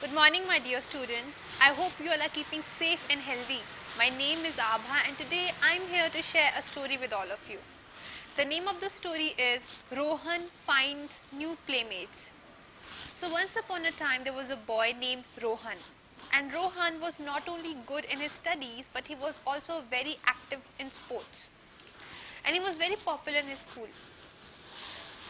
Good morning, my dear students. I hope you all are keeping safe and healthy. My name is Abha, and today I'm here to share a story with all of you. The name of the story is Rohan Finds New Playmates. So, once upon a time, there was a boy named Rohan. And Rohan was not only good in his studies, but he was also very active in sports. And he was very popular in his school.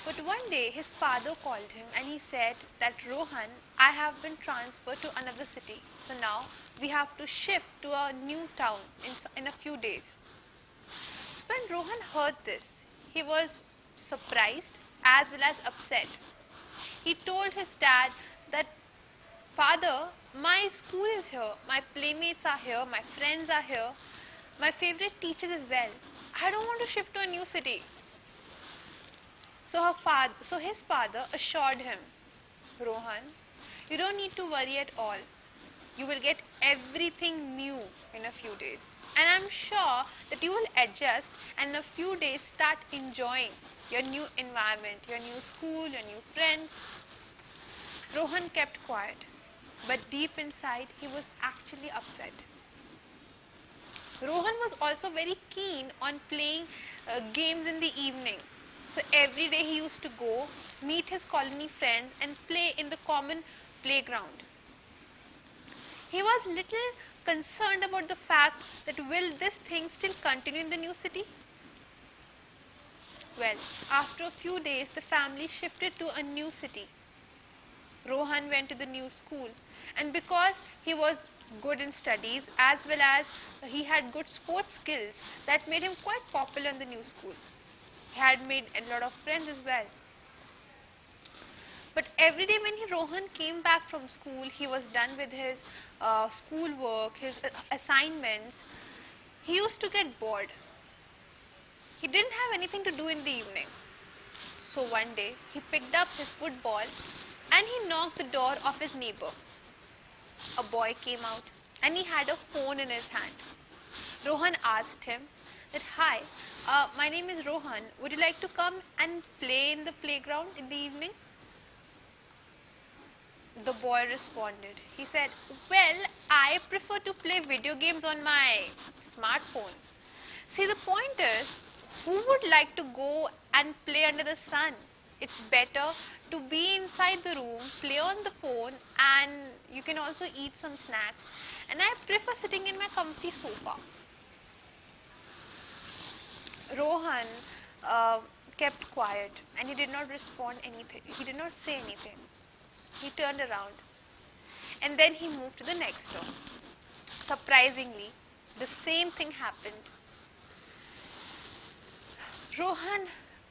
But one day his father called him and he said that Rohan, I have been transferred to another city. So now we have to shift to a new town in a few days. When Rohan heard this, he was surprised as well as upset. He told his dad that, Father, my school is here, my playmates are here, my friends are here, my favorite teachers as well. I don't want to shift to a new city. So his father assured him, Rohan, you don't need to worry at all. You will get everything new in a few days. And I'm sure that you will adjust and in a few days start enjoying your new environment, your new school, your new friends. Rohan kept quiet, but deep inside he was actually upset. Rohan was also very keen on playing games in the evening. So every day he used to go, meet his colony friends and play in the common playground. He was little concerned about the fact that will this thing still continue in the new city? Well, after a few days the family shifted to a new city. Rohan went to the new school, and because he was good in studies as well as he had good sports skills, that made him quite popular in the new school. He had made a lot of friends as well. But every day when Rohan came back from school, he was done with his school work, his assignments. He used to get bored. He didn't have anything to do in the evening. So one day he picked up his football and he knocked the door of his neighbor. A boy came out and he had a phone in his hand. Rohan asked him that, Hi, my name is Rohan. Would you like to come and play in the playground in the evening? The boy responded. He said, Well, I prefer to play video games on my smartphone. See, the point is, who would like to go and play under the sun? It's better to be inside the room, play on the phone, and you can also eat some snacks. And I prefer sitting in my comfy sofa. Rohan kept quiet and he did not respond anything. He did not say anything. He turned around and then he moved to the next door. Surprisingly, the same thing happened. Rohan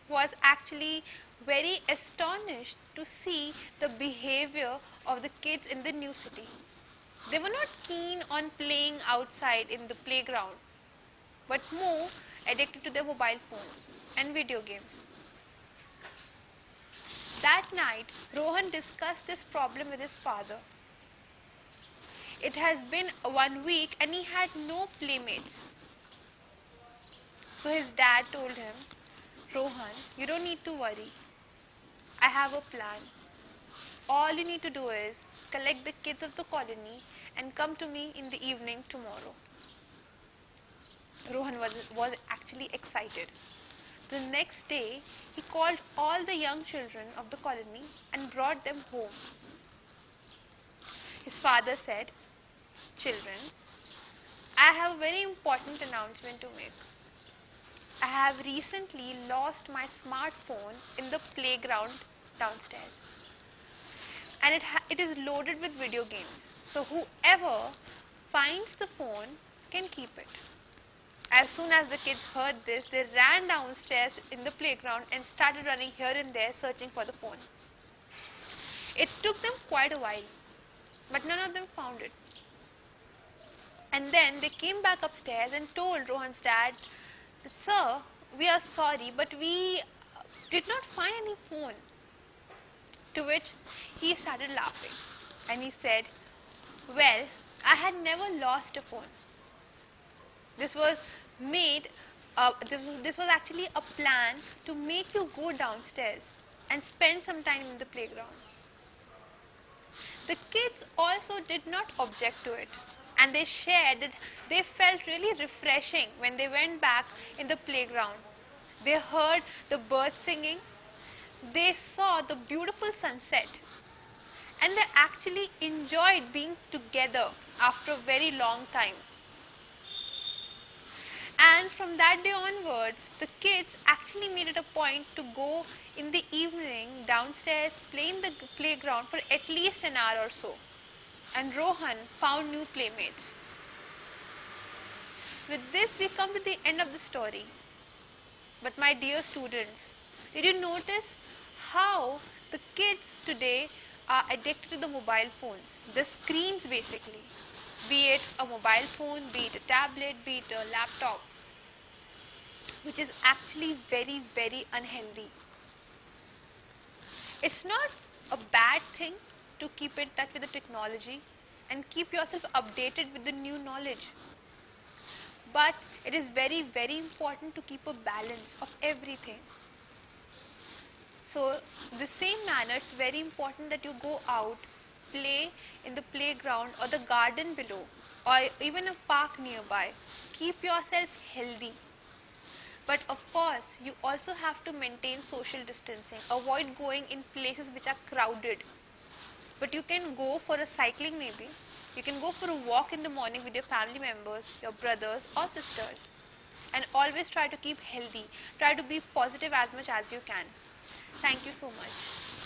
was actually very astonished to see the behavior of the kids in the new city. They were not keen on playing outside in the playground, but more addicted to their mobile phones and video games. That night, Rohan discussed this problem with his father. It has been 1 week and he had no playmates. So his dad told him, Rohan, you don't need to worry. I have a plan. All you need to do is collect the kids of the colony and come to me in the evening tomorrow. Rohan was actually excited. The next day, he called all the young children of the colony and brought them home. His father said, Children, I have a very important announcement to make. I have recently lost my smartphone in the playground downstairs. And it is loaded with video games. So whoever finds the phone can keep it. As soon as the kids heard this, they ran downstairs in the playground and started running here and there searching for the phone. It took them quite a while, but none of them found it. And then they came back upstairs and told Rohan's dad that, Sir, we are sorry, but we did not find any phone. To which he started laughing and he said, Well, I had never lost a phone. This was actually a plan to make you go downstairs and spend some time in the playground. The kids also did not object to it, and they shared that they felt really refreshing when they went back in the playground. They heard the birds singing, they saw the beautiful sunset, and they actually enjoyed being together after a very long time. And from that day onwards, the kids actually made it a point to go in the evening downstairs, play in the playground for at least an hour or so. And Rohan found new playmates. With this, we come to the end of the story. But my dear students, did you notice how the kids today are addicted to the mobile phones, the screens basically, be it a mobile phone, be it a tablet, be it a laptop, which is actually very, very unhealthy. It's not a bad thing to keep in touch with the technology and keep yourself updated with the new knowledge. But it is very, very important to keep a balance of everything. So, the same manner, it's very important that you go out, play in the playground or the garden below, or even a park nearby. Keep yourself healthy. But of course, you also have to maintain social distancing. Avoid going in places which are crowded. But you can go for a cycling maybe. You can go for a walk in the morning with your family members, your brothers or sisters. And always try to keep healthy. Try to be positive as much as you can. Thank you so much.